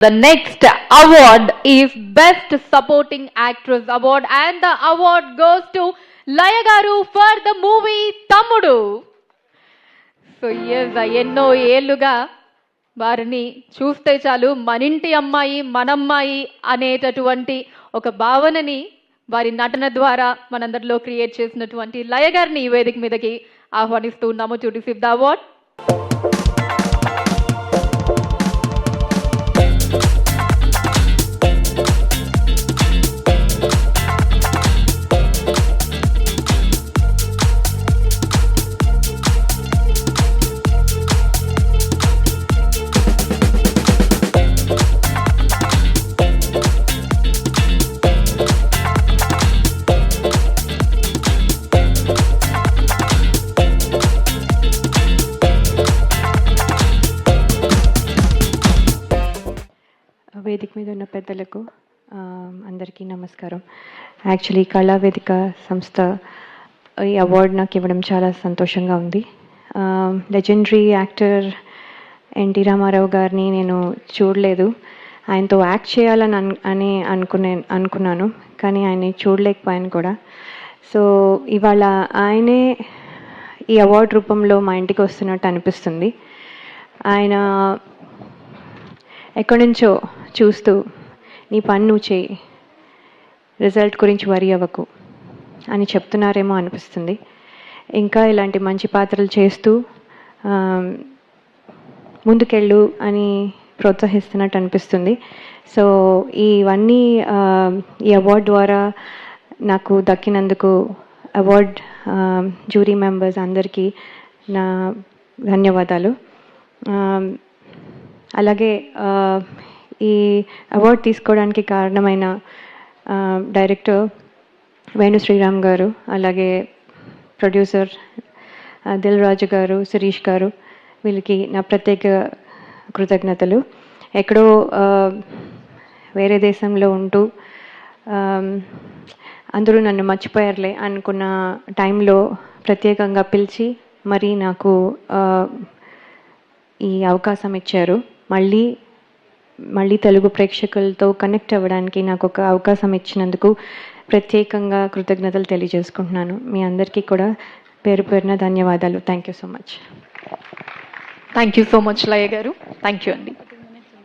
The next award is Best Supporting Actress Award, and the award goes to Laya Garu for the movie Tammudu. So yes, ఎన్నో ఏళ్ళుగా వారిని చూస్తే చాలు మనింటి అమ్మాయి మనమ్మాయి అనేటటువంటి ఒక భావనని వారి నటన ద్వారా మనందరిలో క్రియేట్ చేసినటువంటి లయ గారిని ఈ వేదిక మీదకి ఆహ్వానిస్తున్నాము టు రిసీవ్ ద అవార్డ్. వేదిక మీద ఉన్న పెద్దలకు అందరికీ నమస్కారం. యాక్చువల్లీ కళావేదిక సంస్థ ఈ అవార్డు నాకు ఇవ్వడం చాలా సంతోషంగా ఉంది. లెజెండరీ యాక్టర్ ఎన్టీ రామారావు గారిని నేను చూడలేదు. ఆయనతో యాక్ట్ చేయాలని అనుకున్నాను, కానీ ఆయన్ని చూడలేకపోయాను కూడా. సో ఇవాళ ఆయనే ఈ అవార్డు రూపంలో మా ఇంటికి వస్తున్నట్టు అనిపిస్తుంది. ఆయన ఎక్కడి నుంచో చూస్తూ నీ పని నువ్వు చేయి, రిజల్ట్ గురించి వరి అవ్వకు అని చెప్తున్నారేమో అనిపిస్తుంది. ఇంకా ఇలాంటి మంచి పాత్రలు చేస్తూ ముందుకెళ్ళు అని ప్రోత్సహిస్తున్నట్టు అనిపిస్తుంది. సో ఇవన్నీ ఈ అవార్డు ద్వారా నాకు దక్కినందుకు అవార్డ్ జ్యూరీ మెంబర్స్ అందరికీ నా ధన్యవాదాలు. అలాగే ఈ అవార్డు తీసుకోవడానికి కారణమైన డైరెక్టర్ వేణు శ్రీరామ్ గారు, అలాగే ప్రొడ్యూసర్ దిల్ రాజు గారు, శిరీష్ గారు, వీళ్ళకి నా ప్రత్యేక కృతజ్ఞతలు. ఎక్కడో వేరే దేశంలో ఉంటూ అందరూ నన్ను మర్చిపోయారులే అనుకున్న టైంలో ప్రత్యేకంగా పిలిచి మరీ నాకు ఈ అవకాశం ఇచ్చారు. మళ్ళీ తెలుగు ప్రేక్షకులతో కనెక్ట్ అవ్వడానికి నాకు ఒక అవకాశం ఇచ్చినందుకు ప్రత్యేకంగా కృతజ్ఞతలు తెలియజేసుకుంటున్నాను. మీ అందరికీ కూడా పేరు పేరున ధన్యవాదాలు. Thank you so much. Thank you so much Laya గారు. థ్యాంక్ యూ అండి.